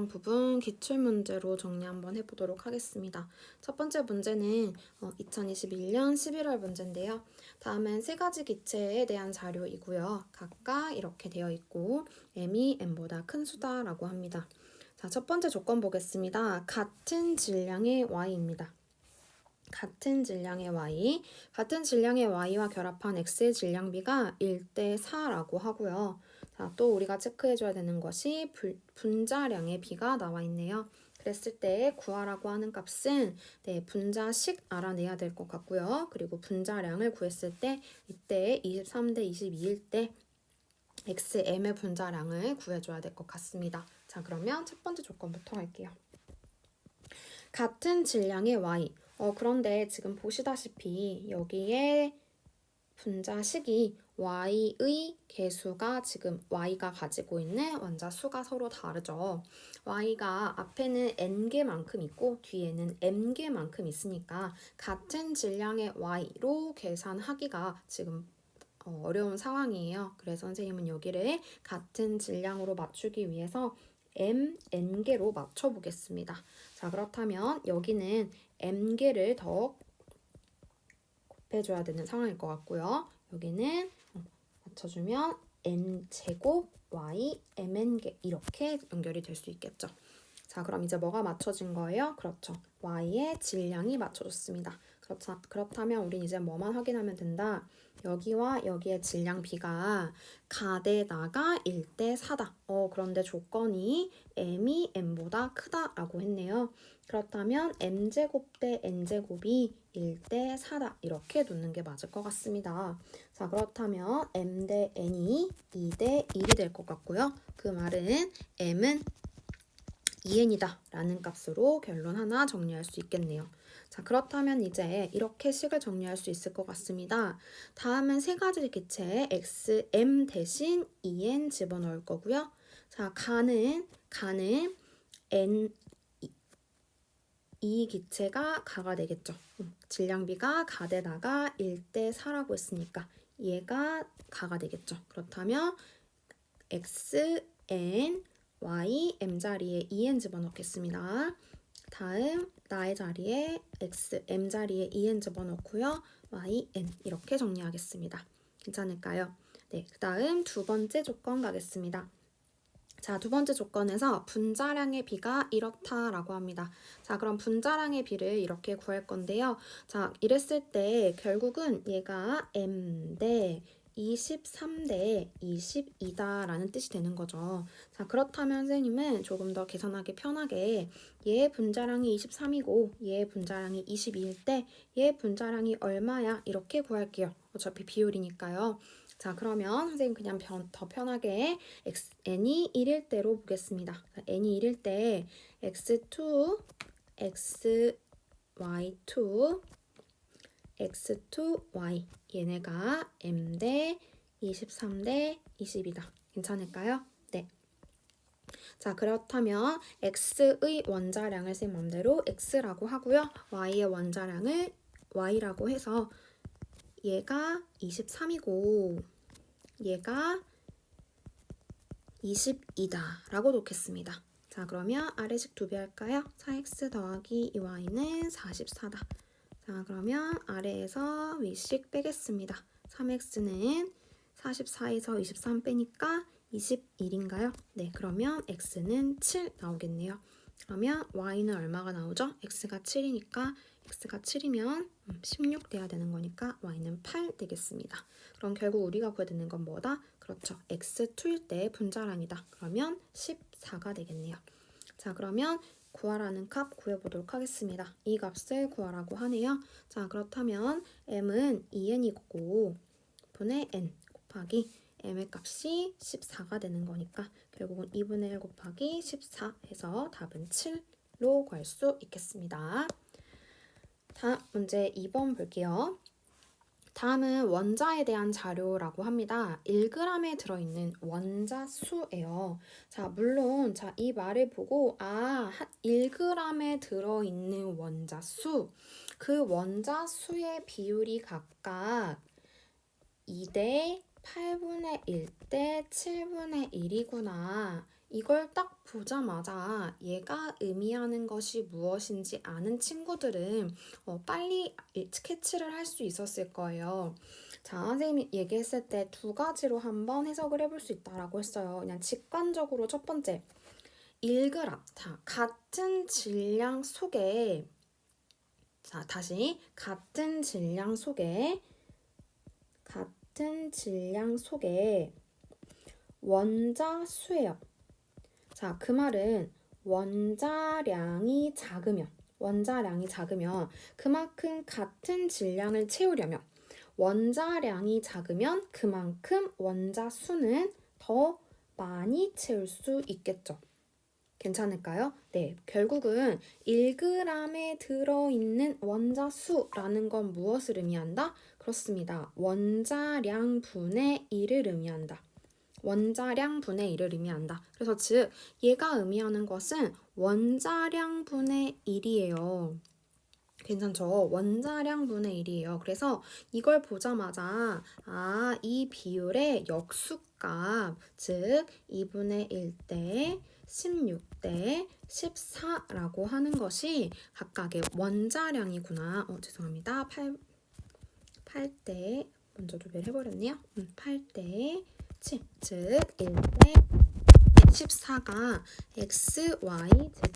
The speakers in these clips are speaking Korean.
질량 부분 기출문제로 정리 한번 해보도록 하겠습니다. 첫 번째 문제는 2021년 11월 문제인데요. 다음은 세 가지 기체에 대한 자료이고요. 각각 이렇게 되어 있고 m이 m보다 큰 수다라고 합니다. 자, 첫 번째 조건 보겠습니다. 같은 질량의 y입니다. 같은 질량의 y와 결합한 x의 질량비가 1대 4라고 하고요. 자, 또 우리가 체크해줘야 되는 것이 분자량의 비가 나와 있네요. 그랬을 때 구하라고 하는 값은 분자식 알아내야 될 것 같고요. 그리고 분자량을 구했을 때 이때 23대 22일 때 xm의 분자량을 구해줘야 될 것 같습니다. 자, 그러면 첫 번째 조건부터 할게요. 같은 질량의 y. 그런데 지금 보시다시피 여기에 분자식이 y의 개수가 지금 y가 가지고 있는 원자 수가 서로 다르죠. y가 앞에는 n개만큼 있고 뒤에는 m개만큼 있으니까 같은 질량의 y로 계산하기가 지금 어려운 상황이에요. 그래서 선생님은 여기를 같은 질량으로 맞추기 위해서 n개로 맞춰보겠습니다. 자, 그렇다면 여기는 m개를 더 곱해줘야 되는 상황일 것 같고요. 여기는 맞춰주면 n제곱 y mn개 이렇게 연결이 될 수 있겠죠. 자, 그럼 이제 뭐가 맞춰진 거예요? 그렇죠. y의 질량이 맞춰졌습니다. 그렇다면 우린 이제 뭐만 확인하면 된다? 여기와 여기의 질량 비가 가대다가 1대 4다. 그런데 조건이 m이 m보다 크다라고 했네요. 그렇다면 m제곱 대 n제곱이 1대 4다. 이렇게 놓는 게 맞을 것 같습니다. 자, 그렇다면 m 대 n이 2대 1이 될 것 같고요. 그 말은 m은 2n이다 라는 값으로 결론 하나 정리할 수 있겠네요. 자, 그렇다면 이제 이렇게 식을 정리할 수 있을 것 같습니다. 다음은 세 가지 기체에 xm 대신 2n 집어넣을 거고요. 자, 가는 n 이 기체가 가가 되겠죠. 질량비가 가대다가 1대 4라고 했으니까 얘가 가가 되겠죠. 그렇다면 xn y m 자리에 2n 집어넣겠습니다. 다음 나의 자리에 x m 자리에 2n 집어넣고요. y n 이렇게 정리하겠습니다. 괜찮을까요? 네, 그 다음 두 번째 조건 가겠습니다. 자, 두 번째 조건에서 분자량의 비가 이렇다라고 합니다. 자, 그럼 분자량의 비를 이렇게 구할 건데요. 자, 이랬을 때 결국은 얘가 m 대 23대 22다라는 뜻이 되는 거죠. 자, 그렇다면 선생님은 조금 더 계산하기 편하게 얘의 분자량이 23이고 얘의 분자량이 22일 때 얘의 분자량이 얼마야? 이렇게 구할게요. 어차피 비율이니까요. 자, 그러면 선생님 그냥 더 편하게 n이 1일 때로 보겠습니다. n이 1일 때 x2, xy2, x2y 얘네가 m 대 23대 20이다. 괜찮을까요? 네. 자, 그렇다면 x의 원자량을 제 맘대로 x라고 하고요. y의 원자량을 y라고 해서 얘가 23이고 얘가 22다 라고 놓겠습니다. 자, 그러면 아래식 두 배 할까요? 4x 더하기 2y는 44다. 자, 그러면 아래에서 위식 빼겠습니다. 3x는 44에서 23 빼니까 21인가요? 네, 그러면 x는 7 나오겠네요. 그러면 y는 얼마가 나오죠? x가 7이니까 x가 7이면 16 돼야 되는 거니까 y는 8 되겠습니다. 그럼 결국 우리가 구해야 되는 건 뭐다? 그렇죠. x2일 때 분자량이다. 그러면 14가 되겠네요. 자, 그러면 구하라는 값 구해보도록 하겠습니다. 이 값을 구하라고 하네요. 자, 그렇다면 m은 2n이고 분의 n 곱하기 m의 값이 14가 되는 거니까 결국은 2분의 1 곱하기 14 해서 답은 7로 구할 수 있겠습니다. 다음 문제 2번 볼게요. 다음은 원자에 대한 자료라고 합니다. 1g에 들어있는 원자 수예요. 자, 물론 이 말을 보고 1g에 들어있는 원자 수, 그 원자 수의 비율이 각각 2대 8분의 1대 7분의 1이구나. 이걸 딱 보자마자 얘가 의미하는 것이 무엇인지 아는 친구들은 빨리 스케치를 할 수 있었을 거예요. 자, 선생님이 얘기했을 때 두 가지로 한번 해석을 해볼 수 있다라고 했어요. 그냥 직관적으로 첫 번째, 1g. 자, 같은 질량 속에, 자, 다시 같은 질량 속에 원자 수예요. 자, 그 말은 원자량이 작으면 그만큼 같은 질량을 채우려면 원자량이 작으면 그만큼 원자 수는 더 많이 채울 수 있겠죠. 괜찮을까요? 네, 결국은 1g에 들어있는 원자 수라는 건 무엇을 의미한다? 그렇습니다. 원자량 분의 1을 의미한다. 원자량 분의 1을 의미한다. 그래서 즉 얘가 의미하는 것은 원자량 분의 1이에요. 괜찮죠? 원자량 분의 1이에요. 그래서 이걸 보자마자 이 비율의 역수값, 즉 2분의 1대 16대 14라고 하는 것이 각각의 원자량이구나. 죄송합니다. 8대 먼저 도배를 해버렸네요. 8대 7, 즉 1대 14가 x, y,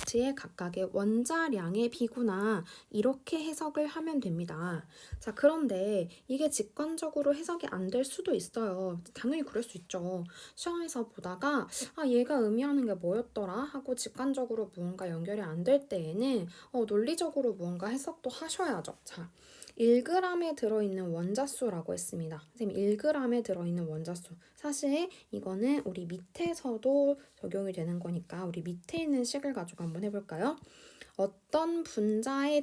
z의 각각의 원자량의 비구나 이렇게 해석을 하면 됩니다. 자, 그런데 이게 직관적으로 해석이 안 될 수도 있어요. 당연히 그럴 수 있죠. 시험에서 보다가 얘가 의미하는 게 뭐였더라 하고 직관적으로 무언가 연결이 안 될 때에는 논리적으로 무언가 해석도 하셔야죠. 자, 1g에 들어있는 원자수라고 했습니다. 선생님 1g에 들어있는 원자수. 사실 이거는 우리 밑에서도 적용이 되는 거니까 우리 밑에 있는 식을 가지고 한번 해볼까요? 어떤 분자 1g에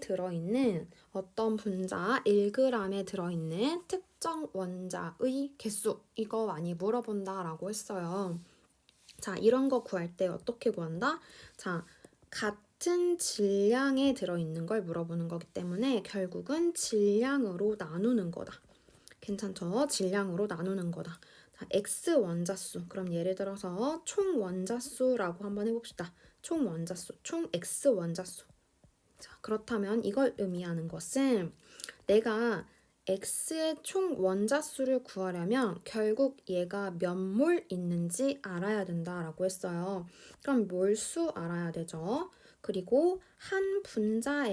들어있는 특정 원자의 개수 이거 많이 물어본다라고 했어요. 자, 이런 거 구할 때 어떻게 구한다? 자, 같은 질량에 들어있는 걸 물어보는 거기 때문에 결국은 질량으로 나누는 거다. 괜찮죠? 질량으로 나누는 거다. 자, X 원자수. 그럼 예를 들어서 총 원자수라고 한번 해봅시다. 총 원자수, 총 X 원자수. 자, 그렇다면 이걸 의미하는 것은 내가 X의 총 원자수를 구하려면 결국 얘가 몇 몰 있는지 알아야 된다라고 했어요. 그럼 몰수 알아야 되죠. 그리고 한 분자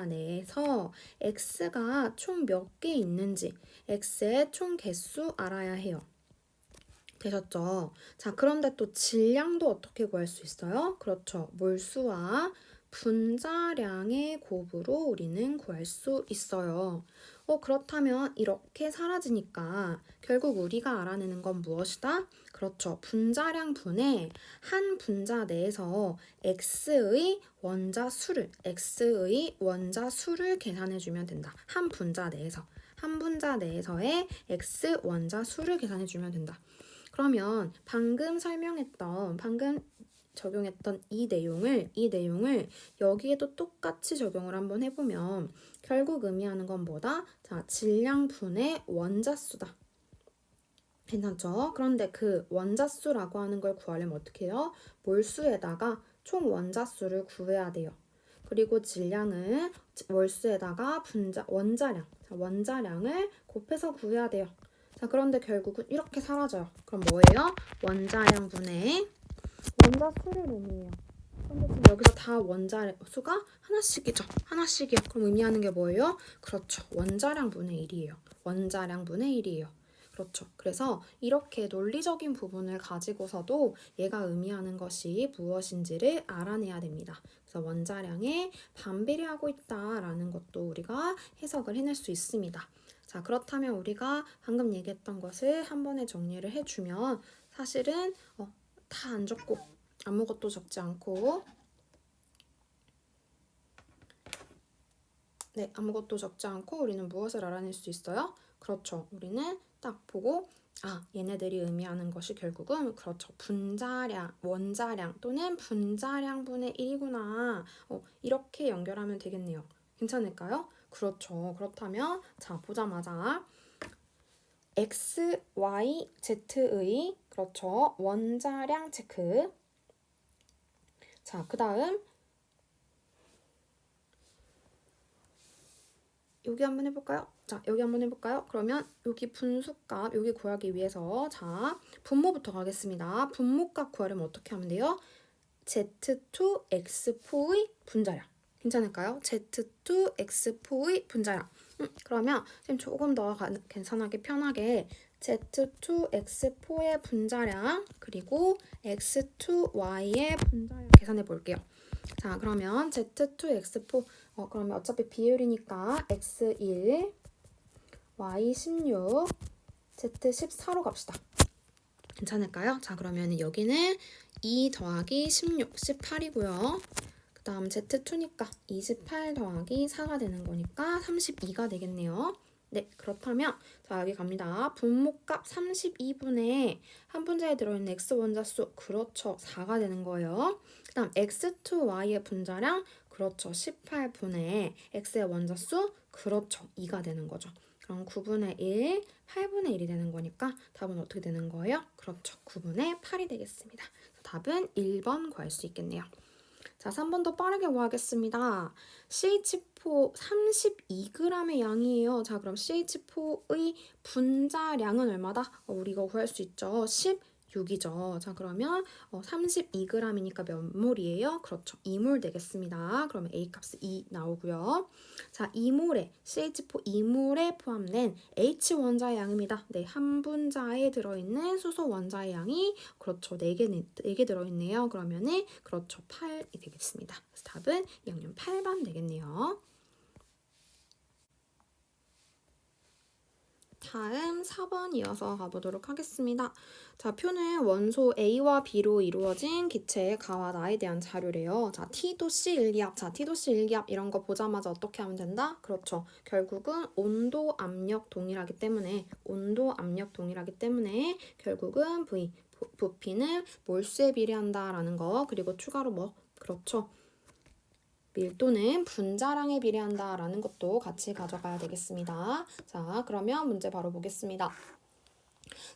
내에서 X가 총 몇 개 있는지 X의 총 개수 알아야 해요. 되셨죠? 자, 그런데 또 질량도 어떻게 구할 수 있어요? 그렇죠. 몰수와 분자량의 곱으로 우리는 구할 수 있어요. 그렇다면 이렇게 사라지니까 결국 우리가 알아내는 건 무엇이다? 그렇죠. 분자량 분의 한 분자 내에서 x의 원자수를 계산해주면 된다. 한 분자 내에서의 x 원자수를 계산해주면 된다. 그러면 방금 적용했던 이 내용을 여기에도 똑같이 적용을 한번 해보면 결국 의미하는 건 뭐다? 자, 질량분의 원자수다. 괜찮죠? 그런데 그 원자수라고 하는 걸 구하려면 어떻게 해요? 몰수에다가 총 원자수를 구해야 돼요. 그리고 질량은 몰수에다가 원자량을 곱해서 구해야 돼요. 자, 그런데 결국은 이렇게 사라져요. 그럼 뭐예요? 원자량분의 원자수를 의미해요. 그런데 지금 여기서 다 원자수가 하나씩이죠. 하나씩이요. 그럼 의미하는 게 뭐예요? 그렇죠. 원자량분의 1이에요. 원자량분의 1이에요. 그렇죠. 그래서 이렇게 논리적인 부분을 가지고서도 얘가 의미하는 것이 무엇인지를 알아내야 됩니다. 그래서 원자량에 반비례하고 있다라는 것도 우리가 해석을 해낼 수 있습니다. 자, 그렇다면 우리가 방금 얘기했던 것을 한 번에 정리를 해주면 사실은 다 안 적고 아무것도 적지 않고 아무것도 적지 않고 우리는 무엇을 알아낼 수 있어요? 그렇죠. 우리는 딱 보고 얘네들이 의미하는 것이 결국은 그렇죠. 분자량, 원자량 또는 분자량분의 1이구나. 이렇게 연결하면 되겠네요. 괜찮을까요? 그렇죠. 그렇다면 자, 보자마자 X, Y, Z의 그렇죠. 원자량 체크. 자, 그 다음 여기 한번 해볼까요? 자, 여기 한번 해볼까요? 그러면 여기 분수값, 여기 구하기 위해서 자, 분모부터 가겠습니다. 분모값 구하려면 어떻게 하면 돼요? Z2X4의 분자량. 괜찮을까요? Z2X4의 분자량. 그러면 지금 조금 더 계산하기 편하게 Z2X4의 분자량 그리고 X2Y의 분자량 계산해 볼게요. 자, 그러면 Z2X4 그러면 어차피 비율이니까 X1, Y16, Z14로 갑시다. 괜찮을까요? 자, 그러면 여기는 2 더하기 16, 18이고요. 그 다음 Z2니까 28 더하기 4가 되는 거니까 32가 되겠네요. 네, 그렇다면 자, 여기 갑니다. 분모값 32분의 한 분자에 들어있는 X 원자수, 그렇죠, 4가 되는 거예요. 그 다음 X2Y의 분자량, 그렇죠, 18분의 X의 원자수, 그렇죠, 2가 되는 거죠. 그럼 9분의 1, 8분의 1이 되는 거니까 답은 어떻게 되는 거예요? 그렇죠, 9분의 8이 되겠습니다. 답은 1번 구할 수 있겠네요. 자, 3번 더 빠르게 구하겠습니다. CH4 32g의 양이에요. 자, 그럼 CH4의 분자량은 얼마다? 우리 이거 구할 수 있죠. 16이죠. 자, 그러면 32g이니까 몇 몰이에요? 그렇죠, 2몰 되겠습니다. 그러면 A 값은 2 나오고요. 자, 2몰에 CH4 2몰에 포함된 H 원자의 양입니다. 네, 한 분자에 들어있는 수소 원자의 양이 그렇죠, 4개 들어있네요. 그러면은 그렇죠, 8이 되겠습니다. 그래서 답은 2학년 8번 되겠네요. 다음 4번 이어서 가보도록 하겠습니다. 자, 표는 원소 A와 B로 이루어진 기체의 가와 나에 대한 자료래요. 자, T도씨 일기압. 자, T도씨 일기압 이런 거 보자마자 어떻게 하면 된다? 그렇죠, 결국은 온도, 압력 동일하기 때문에 결국은 부피는 몰수에 비례한다라는 거, 그리고 추가로 뭐? 그렇죠, 밀도는 분자량에 비례한다라는 것도 같이 가져가야 되겠습니다. 자, 그러면 문제 바로 보겠습니다.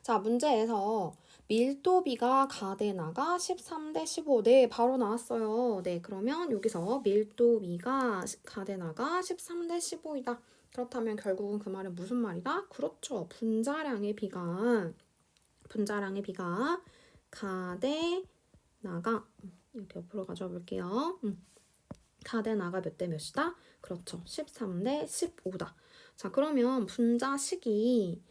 자, 문제에서 밀도비가 가데나가 13대 15. 네, 바로 나왔어요. 네, 그러면 여기서 밀도비가 가데나가 13대 15이다. 그렇다면 결국은 그 말은 무슨 말이다? 그렇죠, 분자량의 비가 가데나가 이렇게 옆으로 가져와 볼게요. 가데나가 몇 대 몇이다? 그렇죠, 13대 15다. 자, 그러면 분자식이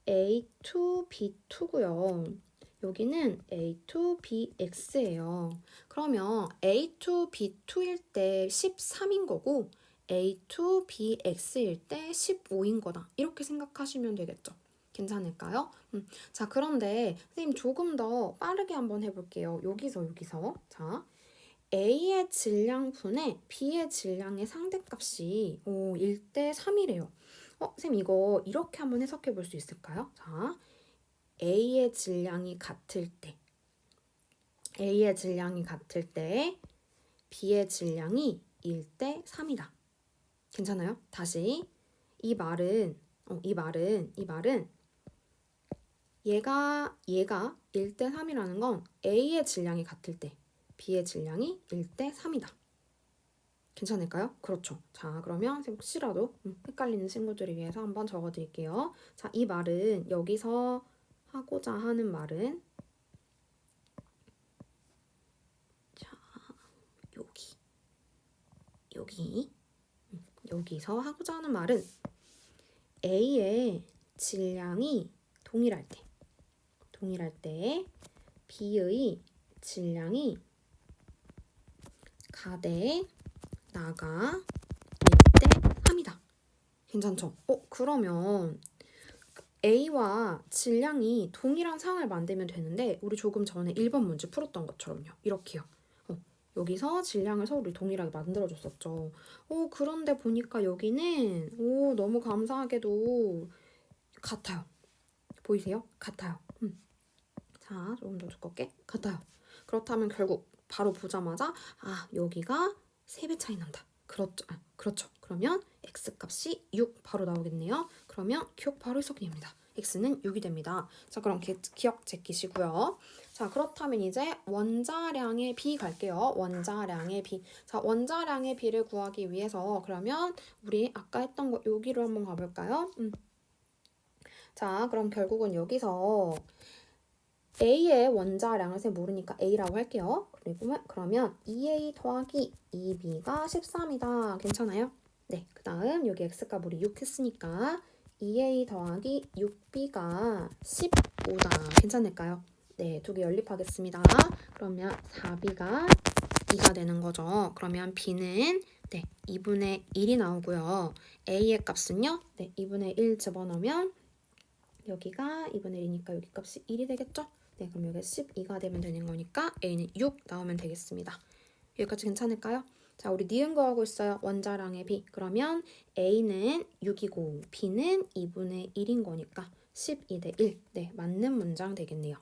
A2B2고요. 여기는 A2BX예요. 그러면 A2B2일 때 13인 거고 A2BX일 때 15인 거다. 이렇게 생각하시면 되겠죠. 괜찮을까요? 자, 그런데 선생님 조금 더 빠르게 한번 해볼게요. 여기서 자, A의 질량분의 B의 질량의 상대값이 1대 3이래요. 선생님 이거 이렇게 한번 해석해 볼 수 있을까요? 자, A의 질량이 같을 때 B의 질량이 1대 3이다. 괜찮아요? 다시 이 말은 얘가 1대 3이라는 건 A의 질량이 같을 때 B의 질량이 1대 3이다. 괜찮을까요? 그렇죠. 자, 그러면 혹시라도 헷갈리는 친구들을 위해서 한번 적어드릴게요. 자, 이 말은 여기서 하고자 하는 말은 자, 여기서 하고자 하는 말은 A의 질량이 동일할 때 B의 질량이 가데 나가 1대 3이다. 괜찮죠? 그러면 A와 질량이 동일한 상황을 만들면 되는데 우리 조금 전에 1번 문제 풀었던 것처럼요. 이렇게요. 여기서 질량을 서로 동일하게 만들어줬었죠. 그런데 보니까 여기는 너무 감사하게도 같아요. 보이세요? 같아요. 자, 조금 더 두껍게 같아요. 그렇다면 결국 바로 보자마자 여기가 3배 차이 난다. 그렇죠. 그러면 x값이 6 바로 나오겠네요. 그러면 기억 바로 해석이 됩니다. x는 6이 됩니다. 자, 그럼 기억 제끼시고요. 자, 그렇다면 이제 원자량의 b 갈게요. 원자량의 b. 자, 원자량의 b를 구하기 위해서 그러면 우리 아까 했던 거 여기로 한번 가볼까요? 자, 그럼 결국은 여기서 A의 원자량을 쌤 모르니까 A라고 할게요. 그리고 그러면 2A 더하기 2B가 13이다. 괜찮아요? 네, 그 다음 여기 X값 우리 6 했으니까 2A 더하기 6B가 15다. 괜찮을까요? 네, 두 개 연립하겠습니다. 그러면 4B가 2가 되는 거죠. 그러면 B는 네, 2분의 1이 나오고요. A의 값은요? 네, 2분의 1 집어넣으면 여기가 2분의 1이니까 여기 값이 1이 되겠죠? 네, 그럼 여기 12가 되면 되는 거니까 A는 6 나오면 되겠습니다. 여기까지 괜찮을까요? 자, 우리 니은 구하고 있어요. 원자량의 B. 그러면 A는 6이고 B는 2분의 1인 거니까 12대 1. 네, 맞는 문장 되겠네요.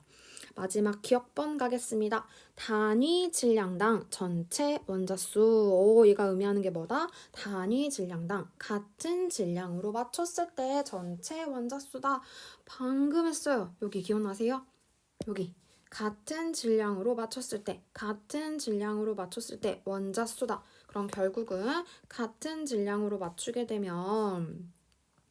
마지막 기억번 가겠습니다. 단위 질량당 전체 원자수. 오, 얘가 의미하는 게 뭐다? 단위 질량당 같은 질량으로 맞췄을 때 전체 원자수다. 방금 했어요. 여기 기억나세요? 여기 같은 질량으로 맞췄을 때 원자수다. 그럼 결국은 같은 질량으로 맞추게 되면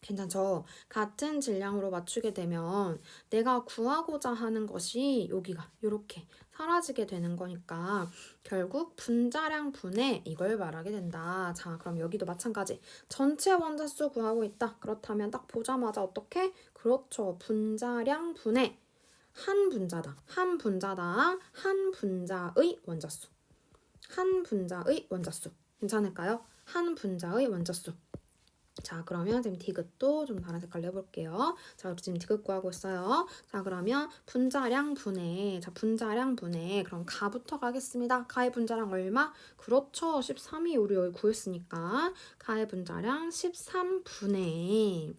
괜찮죠? 같은 질량으로 맞추게 되면 내가 구하고자 하는 것이 여기가 이렇게 사라지게 되는 거니까 결국 분자량 분해 이걸 말하게 된다. 자, 그럼 여기도 마찬가지. 전체 원자수 구하고 있다. 그렇다면 딱 보자마자 어떻게? 그렇죠. 분자량 분해. 한 분자당 한 분자의 원자수. 한 분자의 원자수. 괜찮을까요? 한 분자의 원자수. 자, 그러면 지금 디귿도 좀 다른 색깔로 해볼게요. 자, 지금 디귿 구하고 있어요. 자, 그러면 분자량 분해. 자, 분자량 분해. 그럼 가부터 가겠습니다. 가의 분자량 얼마? 그렇죠. 13이 우리 여기 구했으니까 가의 분자량 13분의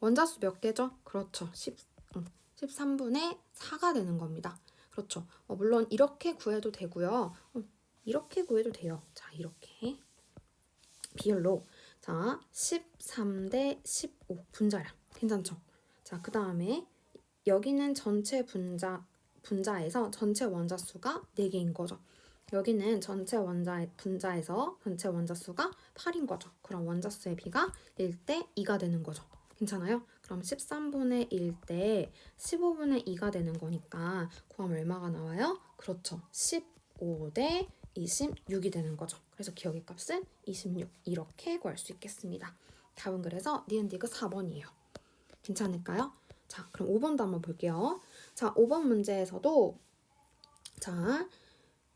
원자수 몇 개죠? 그렇죠. 13분의 4가 되는 겁니다. 그렇죠. 물론 이렇게 구해도 되고요. 이렇게 구해도 돼요. 자, 이렇게 비율로 자, 13대 15 분자량. 괜찮죠? 자, 그 다음에 여기는 전체 분자에서 전체 원자수가 4개인 거죠. 여기는 전체 분자에서 전체 원자수가 8인 거죠. 그럼 원자수의 비가 1대 2가 되는 거죠. 괜찮아요? 그럼 13분의 1대 15분의 2가 되는 거니까 구하면 얼마가 나와요? 그렇죠. 15대 26이 되는 거죠. 그래서 기억의 값은 26 이렇게 구할 수 있겠습니다. 답은 그래서 니은 디귿 4번이에요. 괜찮을까요? 자, 그럼 5번도 한번 볼게요. 자, 5번 문제에서도 자,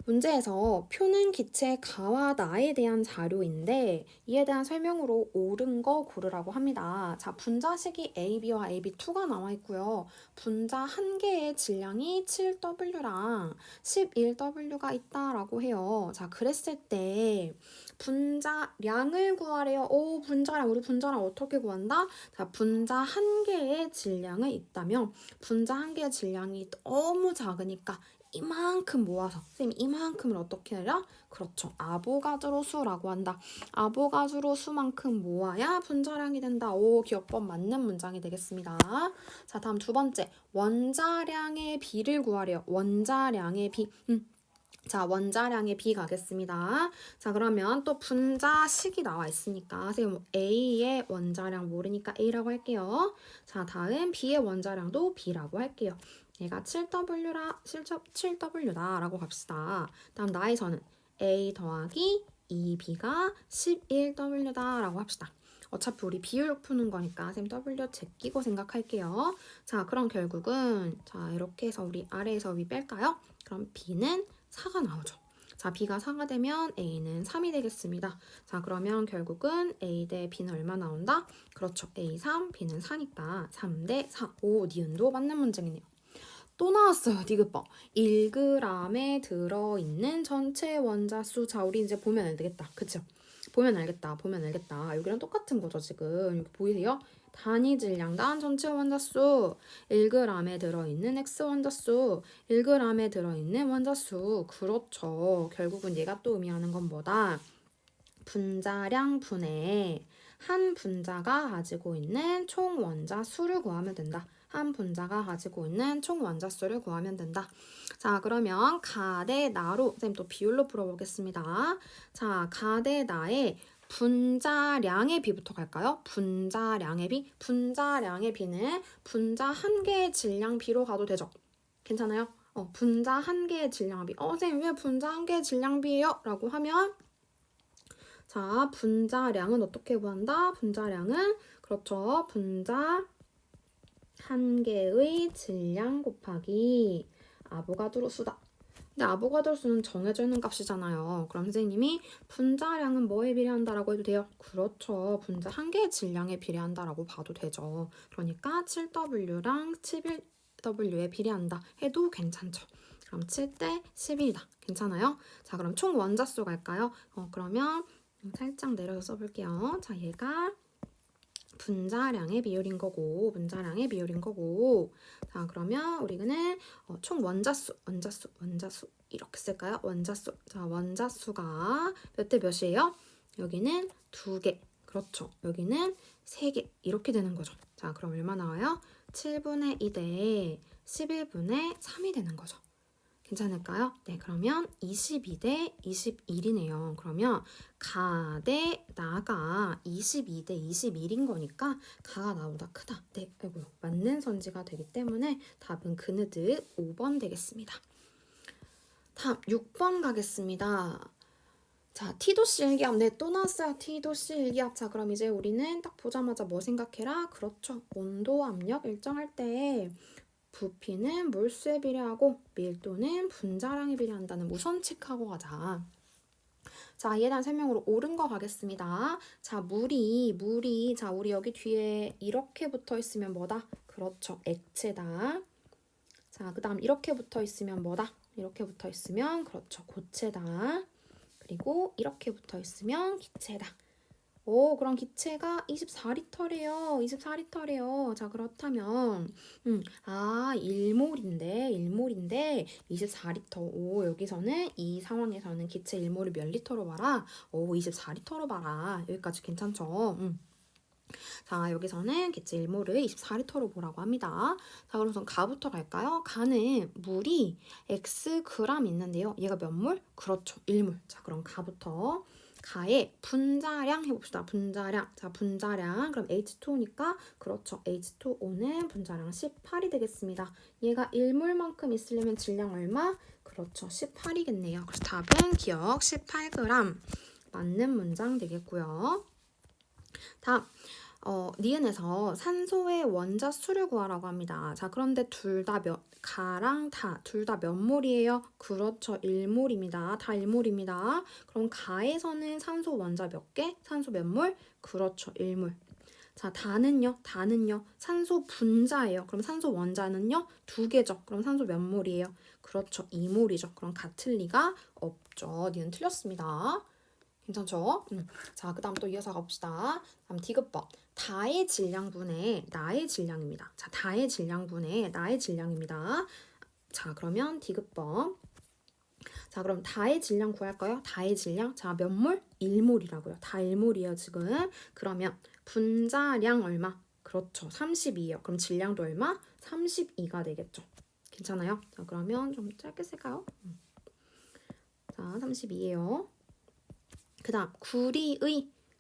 문제에서 표는 기체 가와 나에 대한 자료인데 이에 대한 설명으로 옳은 거 고르라고 합니다. 자, 분자식이 AB와 AB2가 나와 있고요. 분자 한 개의 질량이 7W랑 11W가 있다라고 해요. 자, 그랬을 때 분자량을 구하래요. 오, 분자량. 우리 분자량 어떻게 구한다? 자, 분자 한 개의 질량이 있다면 분자 한 개의 질량이 너무 작으니까 이만큼 모아서 선생님이 이만큼을 어떻게 해라? 그렇죠. 아보가드로 수라고 한다. 아보가드로 수만큼 모아야 분자량이 된다. 오, 기억법 맞는 문장이 되겠습니다. 자, 다음 두 번째. 원자량의 비를 구하래요. 원자량의 비. 자, 원자량의 B 가겠습니다. 자, 그러면 또 분자식이 나와 있으니까 선생님 A의 원자량 모르니까 A라고 할게요. 자, 다음 B의 원자량도 B라고 할게요. 얘가 7W다 라고 갑시다. 다음 나에서는 A 더하기 2B가 11W다 라고 합시다. 어차피 우리 비율 푸는 거니까 쌤 W 제끼고 생각할게요. 자, 그럼 결국은 자, 이렇게 해서 우리 아래에서 위 뺄까요? 그럼 B는 4가 나오죠. 자, B가 4가 되면 A는 3이 되겠습니다. 자, 그러면 결국은 A 대 B는 얼마 나온다? 그렇죠. A 3, B는 4니까 3 대 4. 오, 니은도 맞는 문제이네요. 또 나왔어요. 디귿번. 1g에 들어있는 전체 원자수. 자, 우리 이제 보면 알겠다. 그쵸? 보면 알겠다. 여기랑 똑같은 거죠, 지금. 여기 보이세요? 단위 질량당 전체 원자수. 1g에 들어있는 X 원자수. 1g에 들어있는 원자수. 그렇죠. 결국은 얘가 또 의미하는 건 뭐다? 분자량 분해. 한 분자가 가지고 있는 총 원자 수를 구하면 된다. 한 분자가 가지고 있는 총 원자 수를 구하면 된다. 자, 그러면 가 대 나로 선생님 또 비율로 풀어보겠습니다. 자, 가 대 나의 분자량의 비부터 갈까요? 분자량의 비. 분자량의 비는 분자 한 개의 질량 비로 가도 되죠. 괜찮아요? 분자 한 개의 질량 비. 선생님 왜 분자 한 개의 질량 비예요? 라고 하면 자, 분자량은 어떻게 구한다? 분자량은 그렇죠. 분자 한 개의 질량 곱하기 아보가드로 수다. 근데 아보가드로 수는 정해져 있는 값이잖아요. 그럼 선생님이 분자량은 뭐에 비례한다라고 해도 돼요? 그렇죠. 분자 한 개의 질량에 비례한다라고 봐도 되죠. 그러니까 7W랑 11W에 비례한다 해도 괜찮죠. 그럼 7대 11이다. 괜찮아요? 자, 그럼 총 원자수 갈까요? 그러면 살짝 내려서 써볼게요. 자, 얘가 분자량의 비율인 거고, 자, 그러면 우리는 총 원자수 이렇게 쓸까요? 원자수. 자, 원자수가 몇 대 몇이에요? 여기는 2개. 그렇죠. 여기는 3개. 이렇게 되는 거죠. 자, 그럼 얼마 나와요? 7분의 2 대 11분의 3이 되는 거죠. 괜찮을까요? 네, 그러면 22대 21이네요. 그러면 가 대 나가 22대 21인 거니까 가가 나보다 크다. 네, 아이고, 맞는 선지가 되기 때문에 답은 그느듯 5번 되겠습니다. 다음 6번 가겠습니다. 자, T도씨 일기압. 네, 또 나왔어요. T도씨 일기압. 자, 그럼 이제 우리는 딱 보자마자 뭐 생각해라? 그렇죠. 온도, 압력 일정할 때 부피는 몰수에 비례하고 밀도는 분자량에 비례한다는 우선 체크하고 가자. 자, 이에 대한 설명으로 옳은 거 가겠습니다. 자, 물이 자, 우리 여기 뒤에 이렇게 붙어 있으면 뭐다? 그렇죠. 액체다. 자, 그 다음 이렇게 붙어 있으면 뭐다? 이렇게 붙어 있으면 그렇죠. 고체다. 그리고 이렇게 붙어 있으면 기체다. 그럼 기체가 24리터래요. 24리터래요. 자, 그렇다면 1몰인데 24리터. 여기서는 이 상황에서는 기체 1몰을 몇 리터로 봐라? 24리터로 봐라. 여기까지 괜찮죠? 자, 여기서는 기체 1몰을 24리터로 보라고 합니다. 자, 그럼 우선 가부터 갈까요? 가는 물이 Xg 있는데요. 얘가 몇 몰? 그렇죠. 1몰. 자, 그럼 가부터 가의 분자량 해봅시다. 분자량. 자, 분자량. 그럼 H2O니까 그렇죠. H2O는 분자량 18이 되겠습니다. 얘가 1몰만큼 있으려면 질량 얼마? 그렇죠. 18이겠네요. 그래서 답은 기억 18g. 맞는 문장 되겠고요. 다음. 니은에서 산소의 원자 수를 구하라고 합니다. 자, 그런데 가랑 둘 다 몇 몰이에요? 그렇죠. 1몰입니다. 다 1몰입니다. 그럼 가에서는 산소 원자 몇 개? 산소 몇 몰? 그렇죠. 1몰. 자, 다는요? 산소 분자예요. 그럼 산소 원자는요? 2개죠. 그럼 산소 몇 몰이에요? 그렇죠. 2몰이죠. 그럼 같을 리가 없죠. 니은 틀렸습니다. 괜찮죠? 자, 그 다음 또 이어서 가봅시다. 다음 디귿번. 다의 질량분의 나의 질량입니다. 자, 다의 질량분의 나의 질량입니다. 자, 그러면 디귿번. 자, 그럼 다의 질량 구할까요? 다의 질량. 자, 몇 몰? 1몰이라고요. 다 1몰이에요, 지금. 그러면 분자량 얼마? 그렇죠. 32예요. 그럼 질량도 얼마? 32가 되겠죠. 괜찮아요? 자, 그러면 좀 짧게 쓸까요? 자, 32예요. 그 다음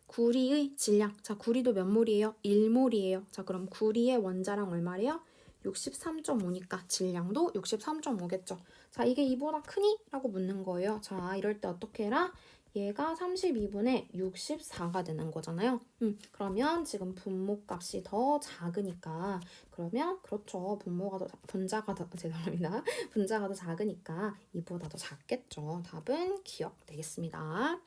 구리의 질량. 자, 구리도 몇 몰이에요? 1몰이에요. 자, 그럼 구리의 원자량 얼마래요? 63.5니까 질량도 63.5겠죠. 자, 이게 이보다 크니? 라고 묻는 거예요. 자, 이럴 때 어떻게 해라? 얘가 32분의 64가 되는 거잖아요. 그러면 지금 분모값이 더 작으니까 그러면 그렇죠. 분자가 더 죄송합니다. 분자가 더 작으니까 이보다 더 작겠죠. 답은 기억 되겠습니다.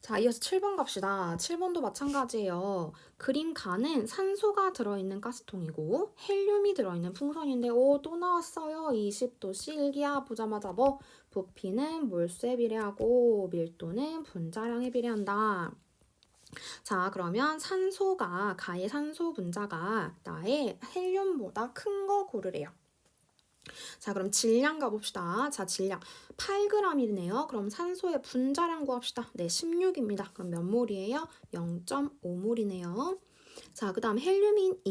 자, 이어서 7번 갑시다. 7번도 마찬가지예요. 그림 가는 산소가 들어있는 가스통이고 헬륨이 들어있는 풍선인데 또 나왔어요. 20도씨 일기압 보자마자 뭐 부피는 몰수에 비례하고 밀도는 분자량에 비례한다. 자, 그러면 가의 산소 분자가 나의 헬륨보다 큰 거 고르래요. 자, 그럼 질량 가봅시다. 자, 질량 8g이네요. 그럼 산소의 분자량 구합시다. 네, 16입니다. 그럼 몇 몰이에요? 0.5몰이네요. 자, 그 다음 헬륨이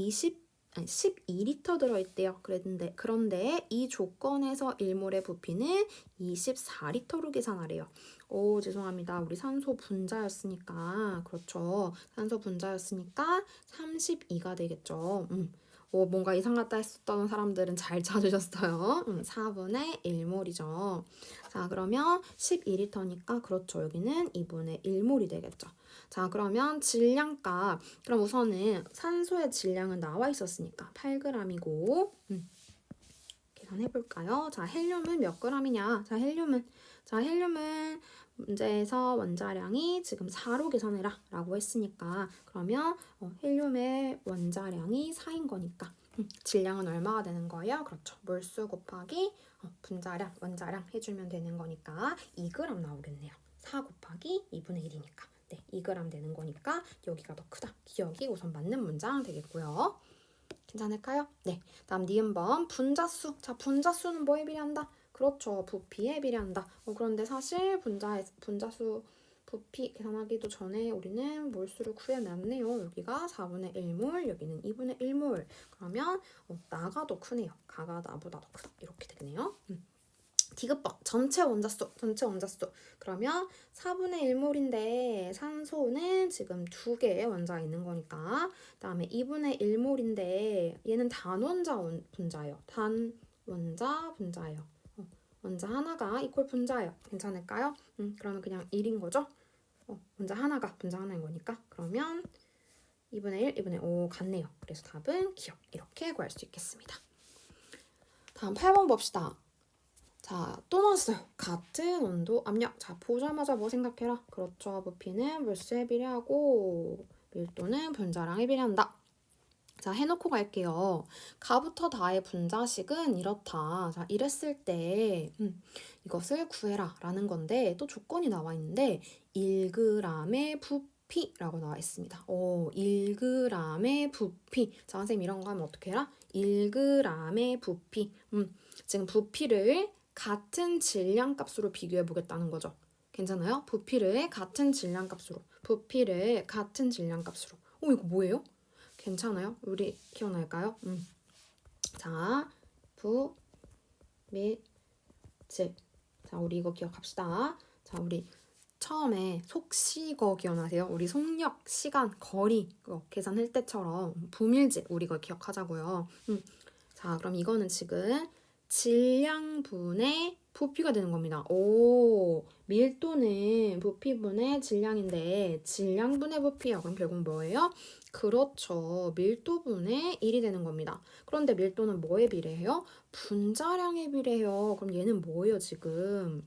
12리터 들어있대요. 그런데 이 조건에서 1몰의 부피는 24리터로 계산하래요. 오, 죄송합니다. 우리 산소 분자였으니까, 그렇죠. 산소 분자였으니까 32가 되겠죠. 뭔가 이상 같다 했었던 사람들은 잘 찾으셨어요. 4분의 1몰이죠. 자, 그러면 12리터니까 그렇죠. 여기는 2분의 1몰이 되겠죠. 자, 그러면 질량값. 그럼 우선은 산소의 질량은 나와 있었으니까 8g이고 계산해볼까요? 자, 헬륨은 몇 g이냐? 자, 헬륨은 문제에서 원자량이 지금 4로 계산해라 라고 했으니까 그러면 헬륨의 원자량이 4인 거니까 질량은 얼마가 되는 거예요? 그렇죠. 몰수 곱하기 원자량 해주면 되는 거니까 2g 나오겠네요. 4 곱하기 2분의 1이니까 네, 2g 되는 거니까 여기가 더 크다. 기억이 우선 맞는 문장 되겠고요. 괜찮을까요? 네. 다음 니은번 분자수. 자, 분자수는 뭐에 비례한다? 그렇죠. 부피에 비례한다. 그런데 사실 분자수 부피 계산하기도 전에 우리는 몰수를 구해놨네요. 여기가 4분의 1몰, 여기는 2분의 1몰. 그러면 나가 더 크네요. 가가 나보다 더 크다. 이렇게 되네요. 디귿번 전체 원자수. 그러면 4분의 1몰인데 산소는 지금 2개의 원자가 있는 거니까 그 다음에 2분의 1몰인데 얘는 단원자 분자예요. 단원자 분자예요. 원자 하나가 이퀄 분자예요. 괜찮을까요? 그러면 그냥 1인 거죠? 원자 하나가 분자 하나인 거니까 그러면 2분의 1, 2분의 5 같네요. 그래서 답은 기억 이렇게 구할 수 있겠습니다. 다음 8번 봅시다. 자, 또 나왔어요. 같은 온도, 압력. 자, 보자마자 뭐 생각해라? 그렇죠. 부피는 몰수에 비례하고 밀도는 분자량에 비례한다. 자, 해놓고 갈게요. 가부터 다의 분자식은 이렇다. 자, 이랬을 때 이것을 구해라 라는 건데 또 조건이 나와 있는데 1g의 부피라고 나와 있습니다. 1g의 부피. 자, 선생님 이런 거 하면 어떻게 해라? 1g의 부피. 지금 부피를 같은 질량값으로 비교해 보겠다는 거죠. 괜찮아요? 부피를 같은 질량값으로. 이거 뭐예요? 괜찮아요? 우리 기억날까요? 자, 질. 자, 우리 이거 기억합시다. 자, 우리 처음에 속시거 기억나세요? 우리 속력, 시간, 거리 계산할 때처럼 부밀질 우리 이거 기억하자고요. 자, 그럼 이거는 지금 질량분의 부피가 되는 겁니다. 밀도는 부피분의 질량인데 질량분의 부피야. 그럼 결국 뭐예요? 그렇죠. 밀도분의 1이 되는 겁니다. 그런데 밀도는 뭐에 비례해요? 분자량에 비례해요. 그럼 얘는 뭐예요, 지금?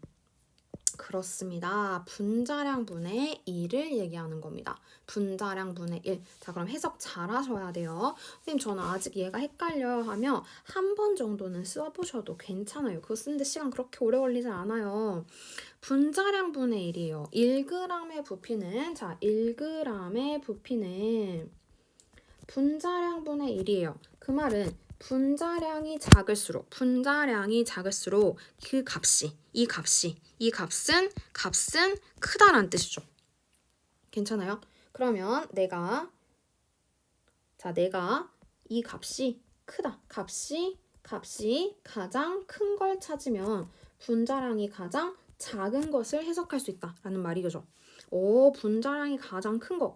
그렇습니다. 분자량분의 1을 얘기하는 겁니다. 분자량분의 1. 자, 그럼 해석 잘 하셔야 돼요. 선생님, 저는 아직 얘가 헷갈려요 하면 한 번 정도는 써보셔도 괜찮아요. 그거 쓰는데 시간 그렇게 오래 걸리지 않아요. 분자량분의 1이에요. 1g의 부피는, 자, 1g의 부피는 분자량분의 1이에요. 그 말은 분자량이 작을수록 그 값이 이 값은 크다라는 뜻이죠. 괜찮아요? 그러면 내가 이 값이 크다. 값이 가장 큰 걸 찾으면 분자량이 가장 작은 것을 해석할 수 있다라는 말이죠. 분자량이 가장 큰 거,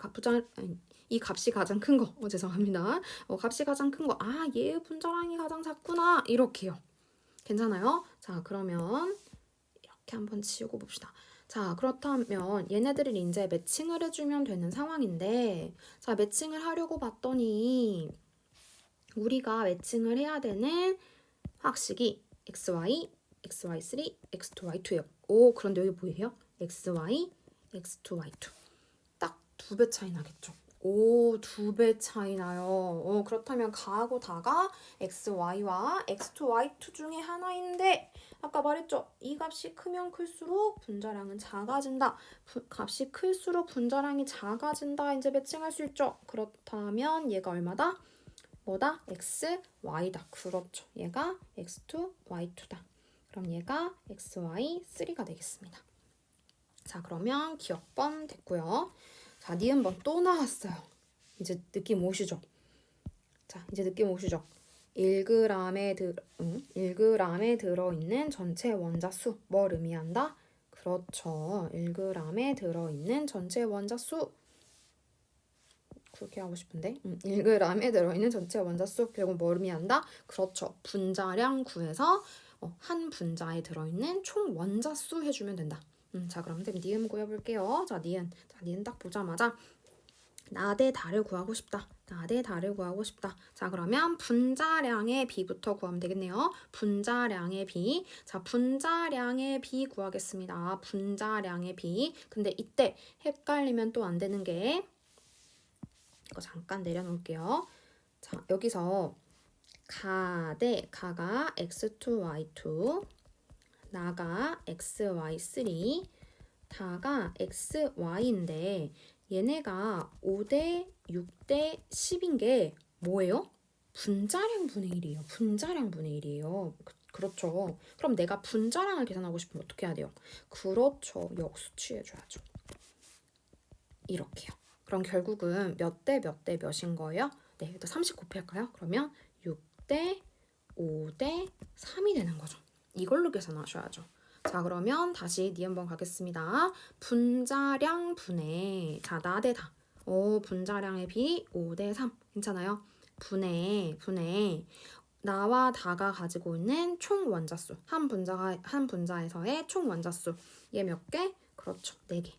이 값이 가장 큰 거, 죄송합니다. 값이 가장 큰 거, 얘 분자량이 가장 작구나, 이렇게요. 괜찮아요? 자, 그러면 이렇게 한번 지우고 봅시다. 자, 그렇다면 얘네들을 이제 매칭을 해주면 되는 상황인데, 자, 매칭을 하려고 봤더니 우리가 매칭을 해야 되는 화학식이 XY, XY3, X2, Y2예요. 그런데 여기 뭐예요? XY, X2, Y2. 딱 2배 차이 나겠죠. 2배 차이 나요. 그렇다면 가하고 다가 XY와 X2, Y2 중에 하나인데 아까 말했죠. 이 값이 크면 클수록 분자량은 작아진다. 값이 클수록 분자량이 작아진다. 이제 매칭할 수 있죠. 그렇다면 얘가 얼마다? 뭐다? x, y다. 그렇죠. 얘가 x2, y2다. 그럼 얘가 x, y, 3가 되겠습니다. 자, 그러면 기억번 됐고요. 자, 니은번 또 나왔어요. 이제 느낌 오시죠? 자, 이제 느낌 오시죠? 1g에 들어있는 전체 원자수. 뭘 의미한다? 그렇죠. 1g에 들어있는 전체 원자수. 그렇게 하고 싶은데 1g에 들어있는 전체 원자수. 결국 뭘 의미한다? 그렇죠. 분자량 구해서 한 분자에 들어있는 총 원자수 해주면 된다. 자, 그럼 선생님 니은 구해볼게요. 자, 니은 딱 보자마자 나 대 다를 구하고 싶다. 나 대 다를 구하고 싶다. 자, 그러면 분자량의 비부터 구하면 되겠네요. 분자량의 비. 자, 분자량의 비 구하겠습니다. 분자량의 비. 근데 이때 헷갈리면 또 안 되는 게 이거 잠깐 내려놓을게요. 자, 여기서 가가 x2, y2, 나가 xy3, 다가 xy인데 얘네가 5대 6대 10인 게 뭐예요? 분자량 분의 1이에요. 분자량 분의 1이에요. 그렇죠. 그럼 내가 분자량을 계산하고 싶으면 어떻게 해야 돼요? 그렇죠. 역수 취해줘야죠. 이렇게요. 그럼 결국은 몇 대 몇 대 몇인 거예요? 네, 일단 30 곱할까요? 그러면 6대 5대 3이 되는 거죠. 이걸로 계산하셔야죠. 자, 그러면 다시 니은번 가겠습니다. 분자량 분의, 자, 나 대 다. 분자량의 비 5대 3. 괜찮아요? 분의 나와 다가 가지고 있는 총 원자수. 한 분자에서의 총 원자수. 얘 몇 개? 그렇죠. 4개.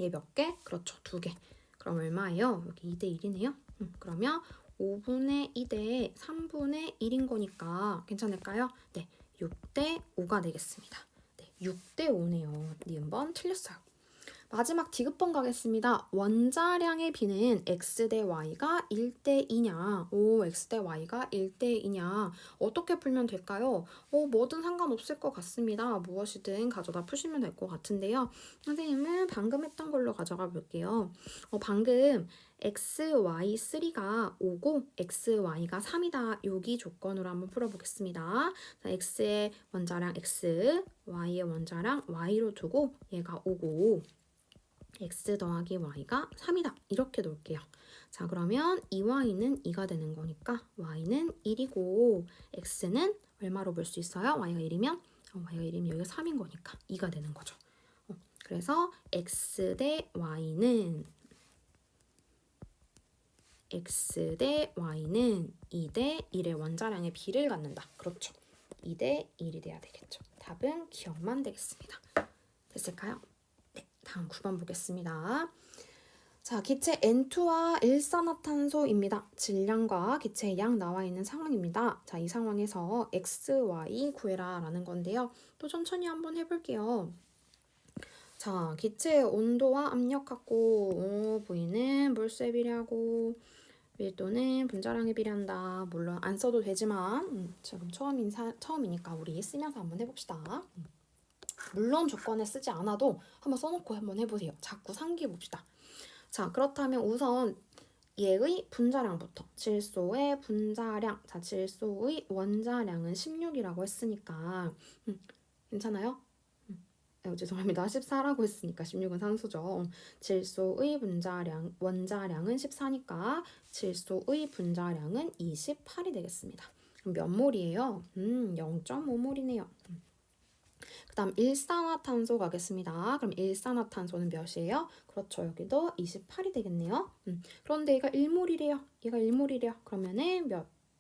얘 몇 개? 그렇죠. 2개. 그럼 얼마예요? 여기 2대 1이네요. 그러면 5분의 2대 3분의 1인 거니까 괜찮을까요? 네. 6대 5가 되겠습니다. 네, 6대 5네요. 니은번 틀렸어요. 마지막 디귿번 가겠습니다. 원자량의 비는 x 대 y가 1대 2냐? x 대 y가 1대 2냐? 어떻게 풀면 될까요? 뭐든 상관없을 것 같습니다. 무엇이든 가져다 푸시면 될 것 같은데요. 선생님은 방금 했던 걸로 가져가 볼게요. 방금 xy3가 5고 xy가 3이다. 여기 조건으로 한번 풀어보겠습니다. 자, x의 원자량 x, y의 원자량 y로 두고 얘가 5고 x 더하기 y가 3이다. 이렇게 놓을게요. 자, 그러면 2y는 2가 되는 거니까 y는 1이고 x는 얼마로 볼 수 있어요? y가 1이면? y가 1이면 여기가 3인 거니까 2가 되는 거죠. 그래서 x 대 y는 2 대 1의 원자량의 비를 갖는다. 그렇죠. 2 대 1이 돼야 되겠죠. 답은 기억만 되겠습니다. 됐을까요? 네, 다음 9번 보겠습니다. 자, 기체 N2와 일산화탄소입니다. 질량과 기체의 양 나와 있는 상황입니다. 자, 이 상황에서 X, Y 구해라 라는 건데요. 또 천천히 한번 해볼게요. 자, 기체의 온도와 압력하고 V는 물수에 비례하고 밀도는 분자량에 비례한다. 물론 안 써도 되지만 지금 처음이니까 우리 쓰면서 한번 해봅시다. 물론 조건에 쓰지 않아도 한번 써놓고 한번 해보세요. 자꾸 상기해봅시다. 자, 그렇다면 우선 얘의 분자량부터. 질소의 분자량. 자, 질소의 원자량은 16이라고 했으니까 괜찮아요? 죄송합니다. 14라고 했으니까 16은 산수죠. 질소의 원자량은 14니까 질소의 분자량은 28이 되겠습니다. 그럼 몇 몰이에요? 0.5몰이네요. 그 다음 일산화탄소 가겠습니다. 그럼 일산화탄소는 몇이에요? 그렇죠. 여기도 28이 되겠네요. 그런데 얘가 1몰이래요. 얘가 1몰이래요. 그러면은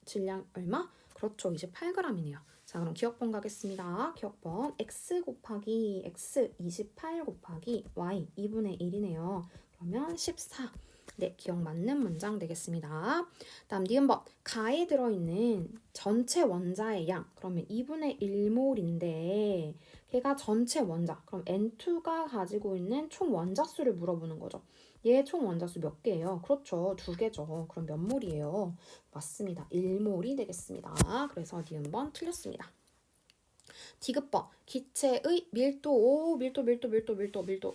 질량 얼마? 그렇죠. 28g이네요. 자, 그럼 기억번 가겠습니다. 기억번 x 곱하기 x 28 곱하기 y 2분의 1이네요. 그러면 14. 네, 기억 맞는 문장 되겠습니다. 다음 니은번 가에 들어있는 전체 원자의 양. 그러면 2분의 1몰인데 걔가 전체 원자. 그럼 N2가 가지고 있는 총 원자수를 물어보는 거죠. 얘 총 원자수 몇 개예요? 그렇죠. 2개죠. 그럼 몇 몰이에요? 맞습니다. 1몰이 되겠습니다. 그래서 니은번 틀렸습니다. 디귿번 기체의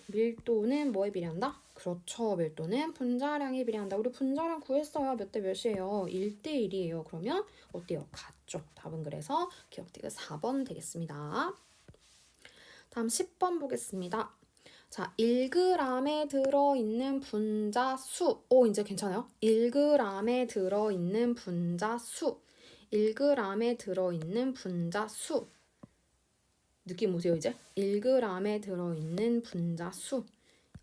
밀도는 뭐에 비례한다? 그렇죠. 밀도는 분자량에 비례한다. 우리 분자량 구했어요. 몇 대 몇이에요? 1대 1이에요. 그러면 어때요? 같죠. 답은 그래서 기억되게 4번 되겠습니다. 다음 10번 보겠습니다. 자, 1g에 들어있는 분자수. 이제 괜찮아요? 1g에 들어있는 분자수. 1g에 들어있는 분자수. 느낌 오세요, 이제? 1g에 들어있는 분자수.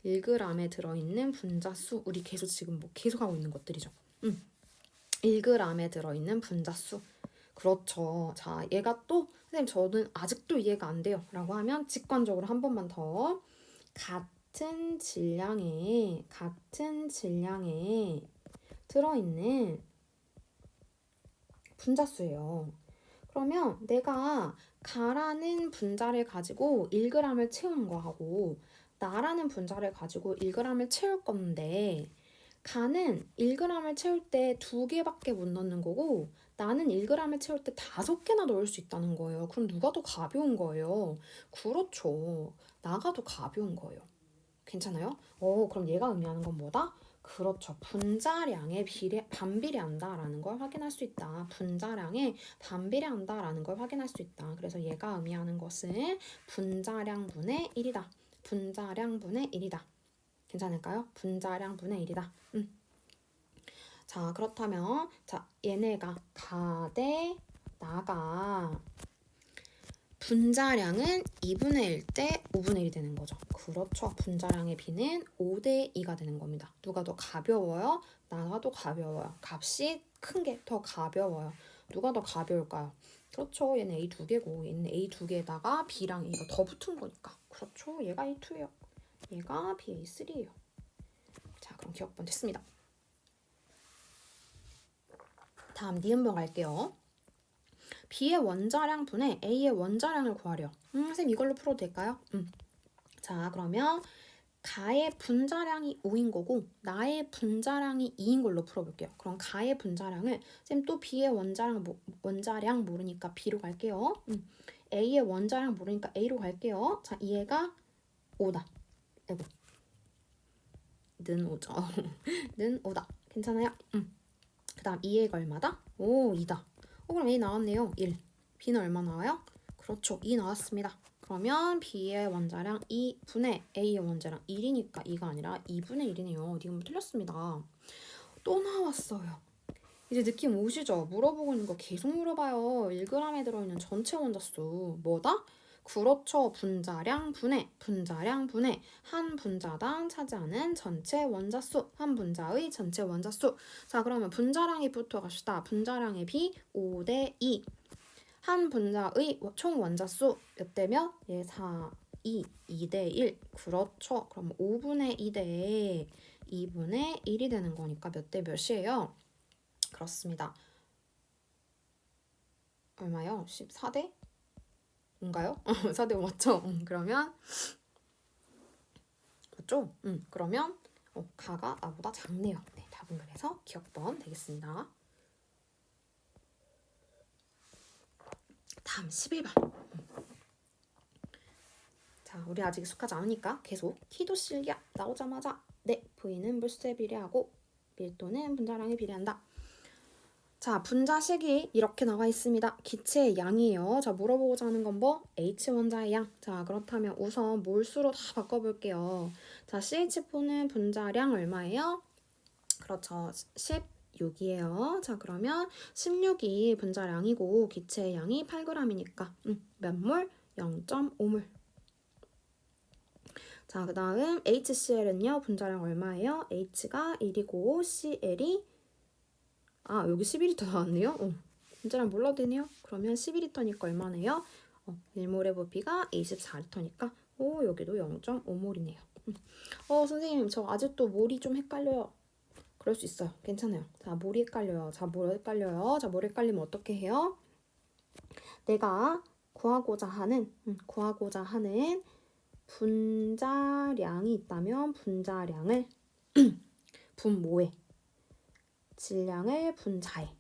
1g에 들어있는 분자수. 우리 계속 지금 계속 하고 있는 것들이죠. 1g에 들어있는 분자수. 그렇죠. 자, 얘가 또 선생님 저는 아직도 이해가 안 돼요. 라고 하면 직관적으로 한 번만 더. 같은 질량에 들어있는 분자수예요. 그러면 내가 가라는 분자를 가지고 1g을 채우는 거하고 나라는 분자를 가지고 1g을 채울 건데 가는 1g을 채울 때 2개밖에 못 넣는 거고 나는 1g을 채울 때 5개나 넣을 수 있다는 거예요. 그럼 누가 더 가벼운 거예요? 그렇죠. 나가 더 가벼운 거예요. 괜찮아요? 그럼 얘가 의미하는 건 뭐다? 그렇죠. 분자량에 반비례한다라는 걸 확인할 수 있다. 분자량에 반비례한다라는 걸 확인할 수 있다. 그래서 얘가 의미하는 것은 분자량분의 1이다. 분자량분의 1이다. 괜찮을까요? 분자량분의 1이다. 자, 그렇다면 자, 얘네가 가대 나가 분자량은 2분의 1 대 5분의 1이 되는 거죠. 그렇죠. 분자량의 비는 5대 2가 되는 겁니다. 누가 더 가벼워요? 나가 더 가벼워요. 값이 큰 게 더 가벼워요. 누가 더 가벼울까요? 그렇죠. 얘는 A 2개고 얘는 A 2개에다가 B랑 A가 더 붙은 거니까. 그렇죠. 얘가 A 2예요. 얘가 B A 3예요. 자, 그럼 기억번 됐습니다. 다음 니은번 갈게요. B의 원자량 분의 A의 원자량을 구하려. 선생님 이걸로 풀어도 될까요? 자, 그러면 가의 분자량이 5인 거고 나의 분자량이 2인 걸로 풀어볼게요. 그럼 가의 분자량을 쌤 또 B의 원자량 모르니까 B로 갈게요. A의 원자량 모르니까 A로 갈게요. 자, 얘가 5다. 아이고. 는 5죠. 는 5다. 괜찮아요? 그 다음 2얘가 얼마다? 2다. 그럼 A 나왔네요. 1. B는 얼마 나와요? 그렇죠. 2 나왔습니다. 그러면 B의 원자량 2분의 A의 원자량 1이니까 2가 아니라 2분의 1이네요. 니은 틀렸습니다. 또 나왔어요. 이제 느낌 오시죠? 물어보고 있는 거 계속 물어봐요. 1g에 들어있는 전체 원자수. 뭐다? 그렇죠. 분자량 분의 한 분자당 차지하는 전체 원자수. 한 분자의 전체 원자수. 자, 그러면 분자량이 부터 갑시다. 분자량의 비 5대 2. 한 분자의 총 원자수 몇 대 몇? 4, 2대 1. 그렇죠. 그럼 5분의 2 대 2분의 1이 되는 거니까 몇 대 몇이에요? 그렇습니다. 얼마요? 14대? 인가요? 4대 5 맞죠? 그러면 맞죠? 그러면 가가 나보다 작네요. 네, 답은 그래서 기억번 되겠습니다. 다음 11번. 자, 우리 아직 익숙하지 않으니까 계속 키도실리아 나오자마자 네, V는 물수에 비례하고 밀도는 분자량에 비례한다. 자, 분자식이 이렇게 나와 있습니다. 기체의 양이에요. 자, 물어보고자 하는 건 뭐? H원자의 양. 자, 그렇다면 우선 몰수로 다 바꿔볼게요. 자, CH4는 분자량 얼마예요? 그렇죠. 16이에요. 자, 그러면 16이 분자량이고 기체의 양이 8g이니까 몇 몰? 0.5몰. 자, 그 다음 HCl은요. 분자량 얼마예요? H가 1이고 CL이 여기 12리터 나왔네요. 분자량 몰라도 되네요. 그러면 12리터니까 얼마네요? 1몰의 부피가 24리터니까 여기도 0.5몰이네요. 선생님 저 아직도 몰이 좀 헷갈려요. 그럴 수 있어요. 괜찮아요. 자, 몰이 헷갈려요. 자, 뭘 헷갈려요? 자, 뭘 헷갈리면 어떻게 해요? 내가 구하고자 하는 분자량이 있다면 분자량을 분모에 질량을 분자에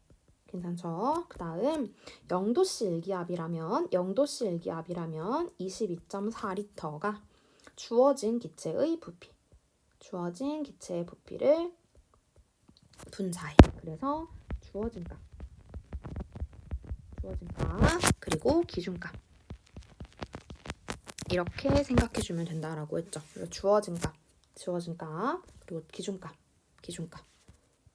괜찮죠? 그 다음 0도씨 일기압이라면 22.4리터가 주어진 기체의 부피 주어진 기체의 부피를 분자해. 그래서 주어진 값 그리고 기준값 이렇게 생각해주면 된다라고 했죠. 그래서 주어진 값 그리고 기준값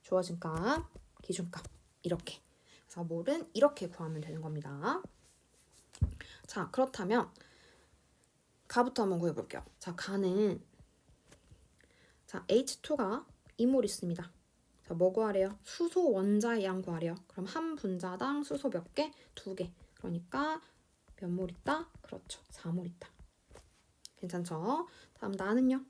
주어진 값 기준값 이렇게. 그래서 몰은 이렇게 구하면 되는 겁니다. 자, 그렇다면 가부터 한번 구해볼게요. 자, 가는 H2가 2몰 있습니다. 자, 뭐 구하래요? 수소 원자의 양 구하래요. 그럼 한 분자당 수소 몇 개? 2개. 그러니까 몇 몰 있다? 그렇죠. 4몰 있다. 괜찮죠? 다음 나는요.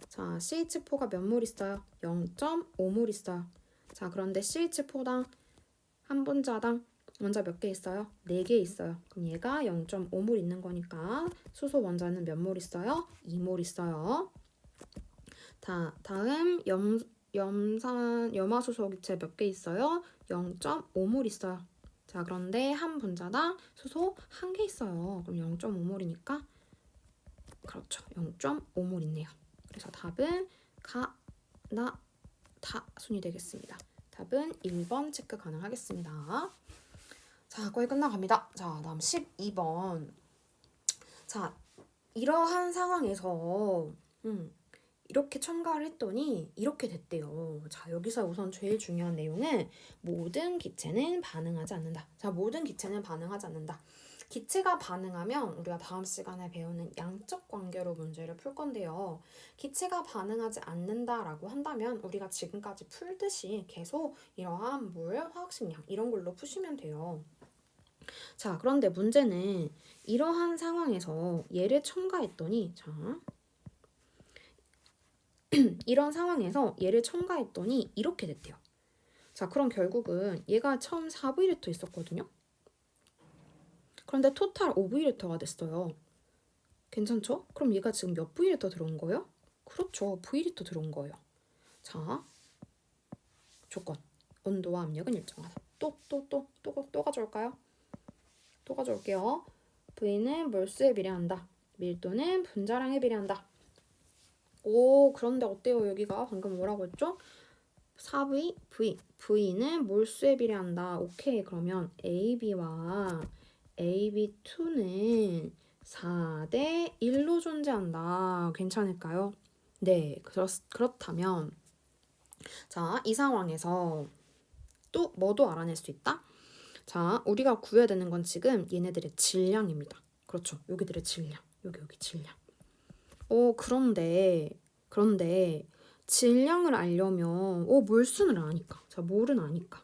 자, CH4가 몇 몰 있어요? 0.5몰 있어요. 자, 그런데 CH4당 한 분자당 원자 몇 개 있어요? 4개 있어요. 그럼 얘가 0.5몰 있는 거니까 수소 원자는 몇 몰 있어요? 2몰 있어요. 다음 염화수소 기체 몇 개 있어요? 0.5몰 있어요. 자, 그런데 한 분자당 수소 1개 있어요. 그럼 0.5몰이니까 그렇죠. 0.5몰 있네요. 그래서 답은 가, 나, 다 순이 되겠습니다. 답은 1번 체크 가능하겠습니다. 자, 거의 끝나갑니다. 자, 다음 12번. 자, 이러한 상황에서 이렇게 첨가를 했더니 이렇게 됐대요. 자, 여기서 우선 제일 중요한 내용은 모든 기체는 반응하지 않는다. 자, 모든 기체는 반응하지 않는다. 기체가 반응하면 우리가 다음 시간에 배우는 양적 관계로 문제를 풀 건데요. 기체가 반응하지 않는다라고 한다면 우리가 지금까지 풀듯이 계속 이러한 물, 화학식량 이런 걸로 푸시면 돼요. 자, 그런데 문제는 이러한 상황에서 얘를 첨가했더니 자, 이런 상황에서 얘를 첨가했더니 이렇게 됐대요. 자, 그럼 결국은 얘가 처음 4V리터 있었거든요. 그런데 토탈 5V리터가 됐어요. 괜찮죠? 그럼 얘가 지금 몇 V리터 들어온 거예요? 그렇죠. V리터 들어온 거예요. 자, 조건. 온도와 압력은 일정하다. 또 가져올까요? 또 가져올게요. V는 몰수에 비례한다. 밀도는 분자량에 비례한다. 오, 그런데 어때요? 여기가 방금 뭐라고 했죠? 4V, V는 몰수에 비례한다. 오케이, 그러면 AB와 AB2는 4대 1로 존재한다. 괜찮을까요? 네, 그렇다면 자, 이 상황에서 또 뭐도 알아낼 수 있다? 자, 우리가 구해야 되는 건 지금 얘네들의 질량입니다. 그렇죠. 여기들의 질량. 여기 질량. 그런데 질량을 알려면 몰수는 아니까. 자, 몰은 아니까.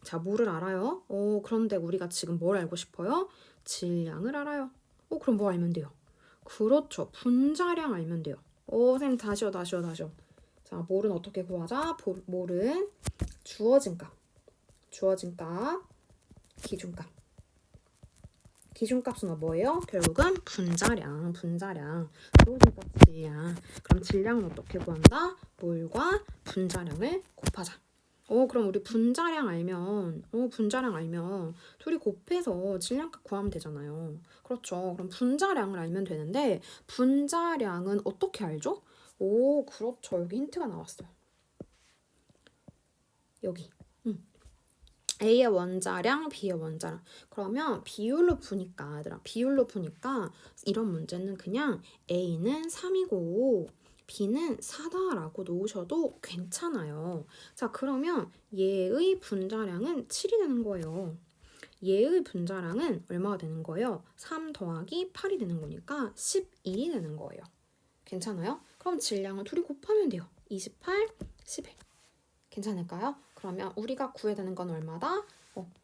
자, 몰을 알아요. 그런데 우리가 지금 뭘 알고 싶어요? 질량을 알아요. 그럼 뭐 알면 돼요? 그렇죠. 분자량 알면 돼요. 선생님 다시요. 자, 몰은 어떻게 구하자? 몰은 주어진 값, 기준값. 기준값은 뭐예요? 결국은 분자량. 주어진 값 질량. 그럼 질량은 어떻게 구한다? 몰과 분자량을 곱하자. 그럼 우리 분자량 알면 둘이 곱해서 질량값 구하면 되잖아요. 그렇죠. 그럼 분자량을 알면 되는데 분자량은 어떻게 알죠? 그렇죠. 여기 힌트가 나왔어요. 여기. A의 원자량, B의 원자량. 그러면 비율로 푸니까 이런 문제는 그냥 A는 3이고 B는 4다라고 놓으셔도 괜찮아요. 자, 그러면 얘의 분자량은 7이 되는 거예요. 얘의 분자량은 얼마가 되는 거예요? 3 더하기 8이 되는 거니까 11이 되는 거예요. 괜찮아요? 그럼 질량을 둘이 곱하면 돼요. 28, 11. 괜찮을까요? 그러면 우리가 구해야 되는 건 얼마다?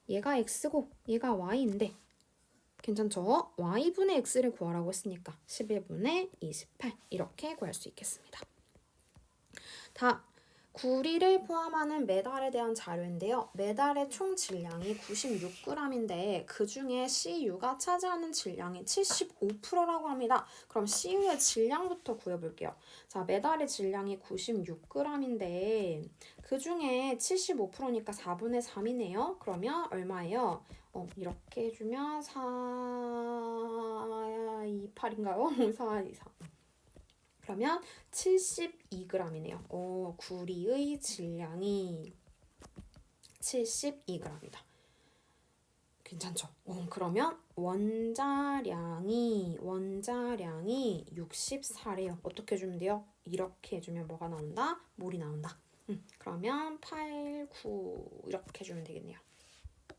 얘가 x고 얘가 y인데 괜찮죠? y분의 x를 구하라고 했으니까 11분의 28 이렇게 구할 수 있겠습니다. 구리를 포함하는 메달에 대한 자료인데요. 메달의 총 질량이 96g인데 그 중에 CU가 차지하는 질량이 75%라고 합니다. 그럼 CU의 질량부터 구해볼게요. 자, 메달의 질량이 96g인데 그 중에 75%니까 4분의 3이네요. 그러면 얼마예요? 이렇게 해주면 428인가요? 424. 그러면 72g이네요. 구리의 질량이 72g이다. 괜찮죠? 그러면 원자량이 64래요. 어떻게 해주면 돼요? 이렇게 해주면 뭐가 나온다? 몰이 나온다. 그러면 8, 9 이렇게 해주면 되겠네요.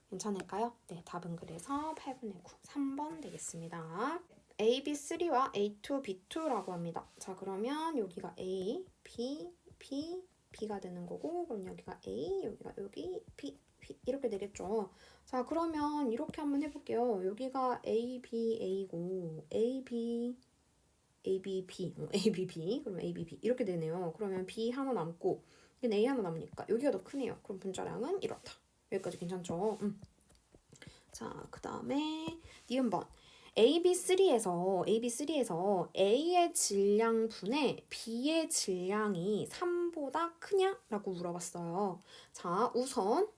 괜찮을까요? 네, 답은 그래서 8분의 9, 3번 되겠습니다. AB3와 A2, B2라고 합니다. 자, 그러면 여기가 A, B, B, B가 되는 거고, 그럼 여기가 A, 여기 B, B 이렇게 되겠죠. 자, 그러면 이렇게 한번 해볼게요. 여기가 A, B, A고 A, B, A, B, B, A, B, B, 그럼 A, B, B 이렇게 되네요. 그러면 B 하나 남고 여기는 A 하나 남으니까 여기가 더 크네요. 그럼 분자량은 이렇다. 여기까지 괜찮죠? 자, 그 다음에 니은번 AB3에서 A의 질량분의 B의 질량이 3보다 크냐라고 물어봤어요. 자, 우선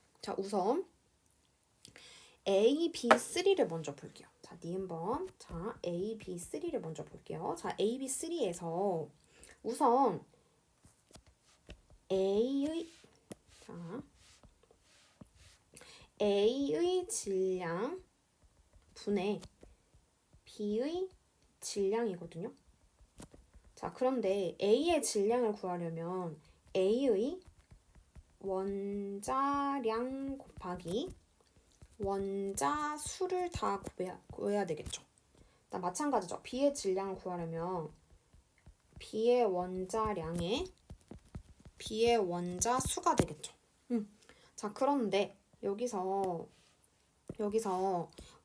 AB3를 먼저 볼게요. 자, 니은번. 자, AB3를 먼저 볼게요. 자, AB3에서 우선 A의 질량 분의 B의 질량이거든요. 자, 그런데 A의 질량을 구하려면 A의 원자량 곱하기 원자 수를 다 구해야 되겠죠. 일단 마찬가지죠. B의 질량을 구하려면 B의 원자량에 B의 원자 수가 되겠죠. 자, 그런데 여기서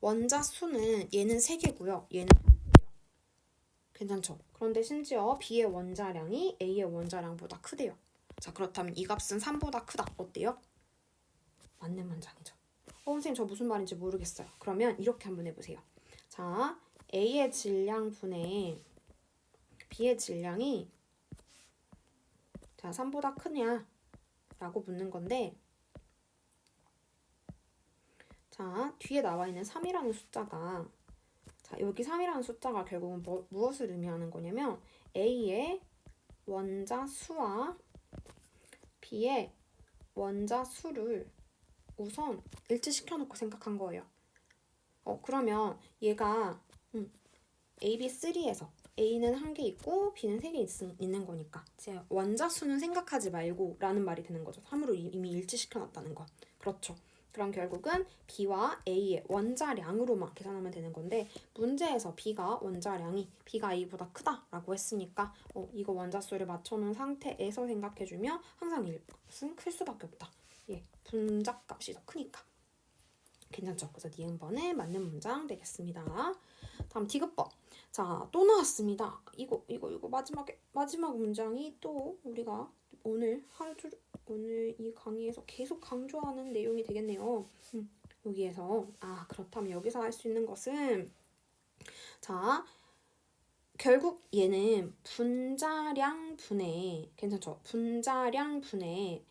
원자 수는 얘는 3개고요. 얘는 1개예요. 괜찮죠? 그런데 심지어 B의 원자량이 A의 원자량보다 크대요. 자, 그렇다면 이 값은 3보다 크다. 어때요? 맞는 문장이죠. 선생님 저 무슨 말인지 모르겠어요. 그러면 이렇게 한번 해보세요. 자, A의 질량분의 B의 질량이 자 3보다 크냐 라고 묻는 건데 자, 뒤에 나와 있는 3이라는 숫자가 자, 여기 3이라는 숫자가 결국은 무엇을 의미하는 거냐면 A의 원자 수와 B의 원자 수를 우선 일치시켜 놓고 생각한 거예요. 그러면 얘가 AB3에서 A는 1개 있고 B는 3개 있는 거니까 제 원자 수는 생각하지 말고 라는 말이 되는 거죠. 3으로 이미 일치시켜 놨다는 거. 그렇죠. 그럼 결국은 B와 A의 원자량으로만 계산하면 되는 건데 문제에서 B가 A보다 크다라고 했으니까 이거 원자수를 맞춰놓은 상태에서 생각해주면 항상 이것은 클 수밖에 없다. 예, 분자값이 더 크니까. 괜찮죠? 그래서 니은번에 맞는 문장 되겠습니다. 다음 디귿번. 자, 또 나왔습니다. 이거 마지막 문장이 또 우리가 오늘 이 강의에서 계속 강조하는 내용이 되겠네요. 여기에서 그렇다면 여기서 할 수 있는 것은 자, 결국 얘는 분자량 분의 괜찮죠? 분자량 분의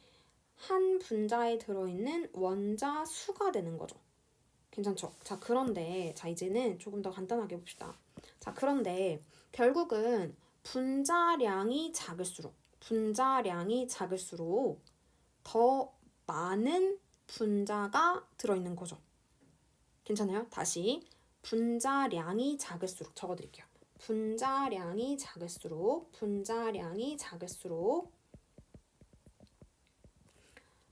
한 분자에 들어있는 원자 수가 되는 거죠. 괜찮죠? 자, 그런데 이제는 조금 더 간단하게 봅시다. 자, 그런데 결국은 분자량이 작을수록 더 많은 분자가 들어있는 거죠. 괜찮아요? 다시 분자량이 작을수록 적어드릴게요. 분자량이 작을수록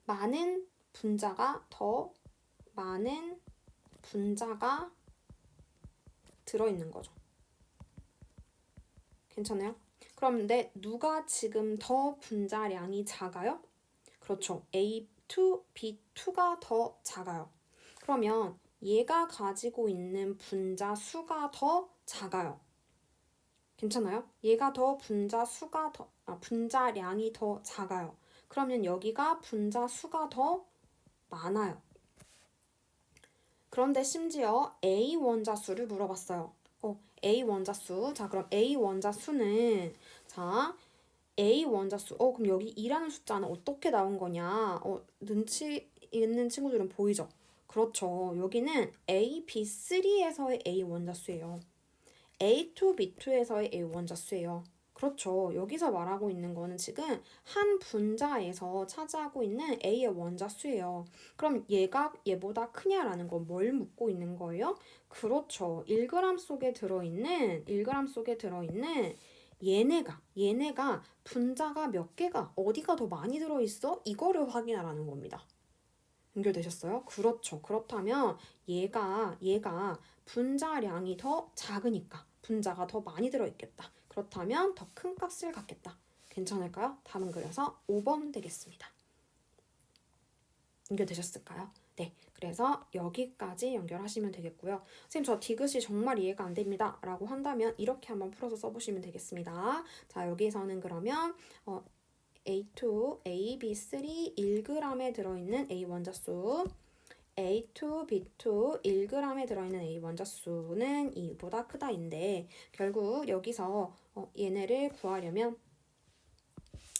많은 분자가 들어있는 거죠. 괜찮아요? 그런데 누가 지금 더 분자량이 작아요? 그렇죠. A2, B2가 더 작아요. 그러면 얘가 가지고 있는 분자 수가 더 작아요. 괜찮아요? 얘가 더 분자량이 더 작아요. 그러면 여기가 분자 수가 더 많아요. 그런데 심지어 A 원자수를 물어봤어요. A 원자수. 자, 그럼 A 원자수는 A 원자수. 그럼 여기 2라는 숫자는 어떻게 나온 거냐? 눈치 있는 친구들은 보이죠? 그렇죠. 여기는 A, B3에서의 A 원자수예요. A2, B2에서의 A 원자수예요. 그렇죠. 여기서 말하고 있는 거는 지금 한 분자에서 차지하고 있는 A의 원자수예요. 그럼 얘가 얘보다 크냐라는 건 뭘 묻고 있는 거예요? 그렇죠. 1g 속에 들어있는 얘네가 분자가 몇 개가 어디가 더 많이 들어있어? 이거를 확인하라는 겁니다. 연결되셨어요? 그렇죠. 그렇다면 얘가 분자량이 더 작으니까 분자가 더 많이 들어있겠다. 그렇다면 더 큰 값을 갖겠다. 괜찮을까요? 답은 그래서 5번 되겠습니다. 연결되셨을까요? 네, 그래서 여기까지 연결하시면 되겠고요. 선생님 저 디귿이 정말 이해가 안 됩니다 라고 한다면 이렇게 한번 풀어서 써보시면 되겠습니다. 자, 여기서는 그러면 A2, A, B3 1g에 들어있는 A 원자수 A2, B2 1g에 들어있는 A 원자수는 2보다 크다인데 결국 여기서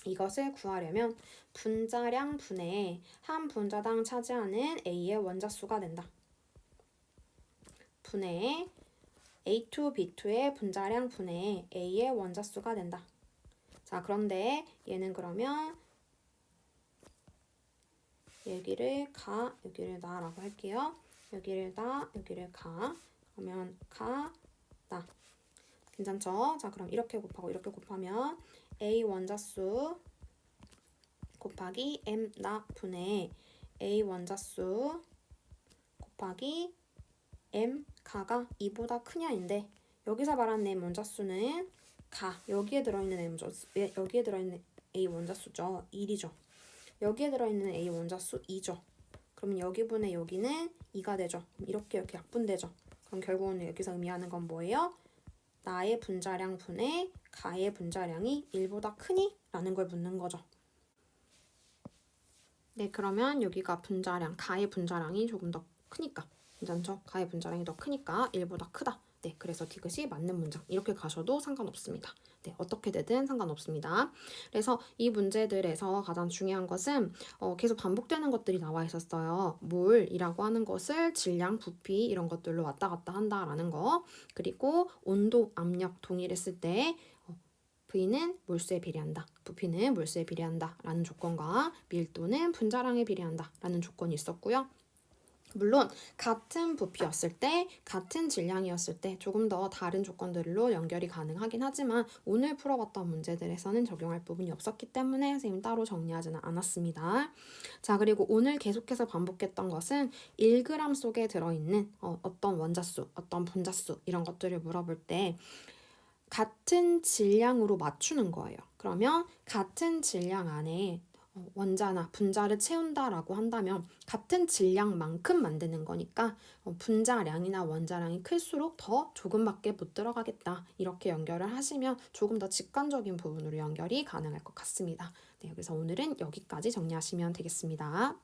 이것을 구하려면 분자량 분의 한 분자당 차지하는 A의 원자수가 된다. 분의 A2, B2의 분자량 분의 A의 원자수가 된다. 자, 그런데 얘는 그러면 여기를 가, 여기를 나라고 할게요. 여기를 나, 여기를 가. 그러면 가, 나. 괜찮죠? 자, 그럼 이렇게 곱하고 이렇게 곱하면 A 원자수 곱하기 M 나 분의 A 원자수 곱하기 M 가가 2보다 크냐인데 여기서 말하는 M 원자수는 가. 여기에 들어있는 A 원자수죠. 1이죠. 여기에 들어있는 A 원자수 2죠. 그럼 여기 분의 여기는 2가 되죠. 이렇게 약분되죠. 그럼 결국은 여기서 의미하는 건 뭐예요? 나의 분자량 분의 가의 분자량이 1보다 크니? 라는 걸 묻는 거죠. 네, 그러면 여기가 분자량, 가의 분자량이 조금 더 크니까 괜찮죠? 가의 분자량이 더 크니까 1보다 크다. 네, 그래서 디귿이 맞는 문장. 이렇게 가셔도 상관없습니다. 네, 어떻게 되든 상관없습니다. 그래서 이 문제들에서 가장 중요한 것은 계속 반복되는 것들이 나와 있었어요. 몰이라고 하는 것을 질량, 부피 이런 것들로 왔다 갔다 한다라는 거. 그리고 온도, 압력 동일했을 때 V는 몰수에 비례한다. 부피는 몰수에 비례한다. 라는 조건과 밀도는 분자량에 비례한다. 라는 조건이 있었고요. 물론 같은 부피였을 때, 같은 질량이었을 때 조금 더 다른 조건들로 연결이 가능하긴 하지만 오늘 풀어봤던 문제들에서는 적용할 부분이 없었기 때문에 선생님 따로 정리하지는 않았습니다. 자, 그리고 오늘 계속해서 반복했던 것은 1g 속에 들어있는 어떤 원자수, 어떤 분자수 이런 것들을 물어볼 때 같은 질량으로 맞추는 거예요. 그러면 같은 질량 안에 원자나 분자를 채운다라고 한다면 같은 질량만큼 만드는 거니까 분자량이나 원자량이 클수록 더 조금밖에 못 들어가겠다. 이렇게 연결을 하시면 조금 더 직관적인 부분으로 연결이 가능할 것 같습니다. 네, 그래서 오늘은 여기까지 정리하시면 되겠습니다.